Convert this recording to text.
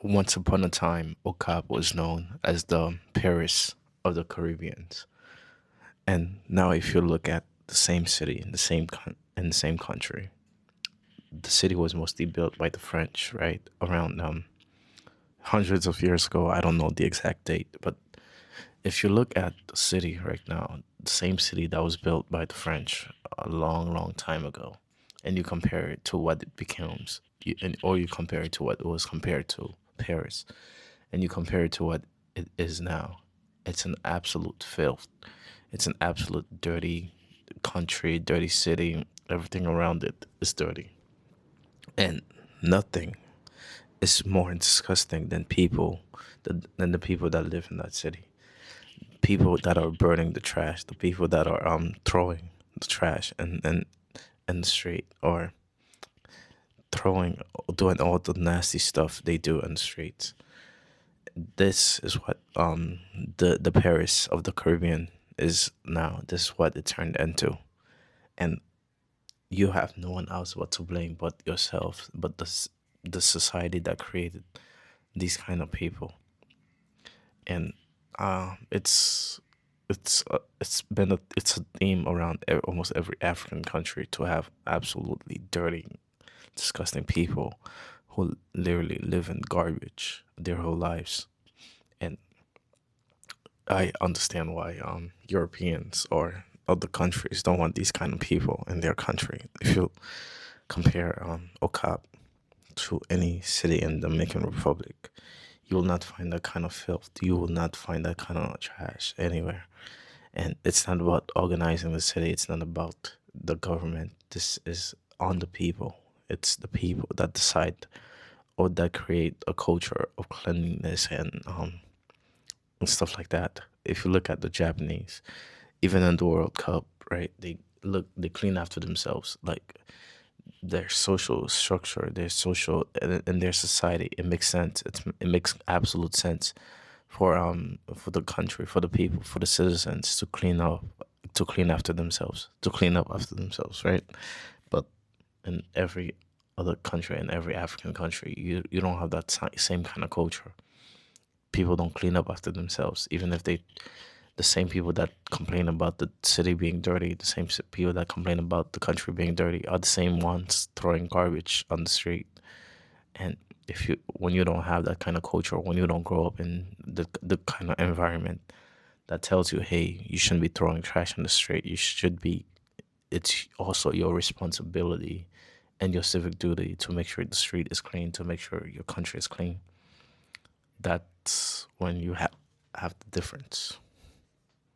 Once upon a time, Okap was known as the Paris of the Caribbeans. And now, if you look at the same city in the same country, the city was mostly built by the French, right? Around hundreds of years ago. I don't know the exact date, but if you look at the city right now, the same city that was built by the French a long, long time ago, and you compare it to what it becomes, or you compare it to what it was compared to Paris, and you compare it to what it is now, it's an absolute filth. It's an absolute dirty country, dirty city. Everything around it is dirty. And nothing is more disgusting than the people that live in that city. People that are burning the trash, the people that are throwing the trash and in the street, or throwing doing all the nasty stuff they do in the streets. This is what the Paris of the Caribbean is now. This is what it turned into. And you have no one else but to blame but yourself, but the society that created these kind of people. And it's a theme around almost every African country to have absolutely dirty, disgusting people who literally live in garbage their whole lives. And I understand why Europeans or other countries don't want these kind of people in their country. If you compare Okap to any city in the Dominican Republic, you will not find that kind of filth. You will not find that kind of trash anywhere. And it's not about organizing the city. It's not about the government. This is on the people. It's the people that decide or that create a culture of cleanliness and stuff like that. If you look at the Japanese, even in the World Cup, right? They clean after themselves. Like their social structure, their social and their society, it makes sense. It makes absolute sense for the country, for the people, for the citizens to clean after themselves, to clean up after themselves, right? But in every other country, in every African country, you don't have that same kind of culture. People don't clean up after themselves, even if the same people that complain about the city being dirty, the same people that complain about the country being dirty are the same ones throwing garbage on the street. And if you when you don't have that kind of culture, when you don't grow up in the kind of environment that tells you, hey, you shouldn't be throwing trash on the street. You should be. It's also your responsibility and your civic duty to make sure the street is clean, to make sure your country is clean. That's when you have the difference.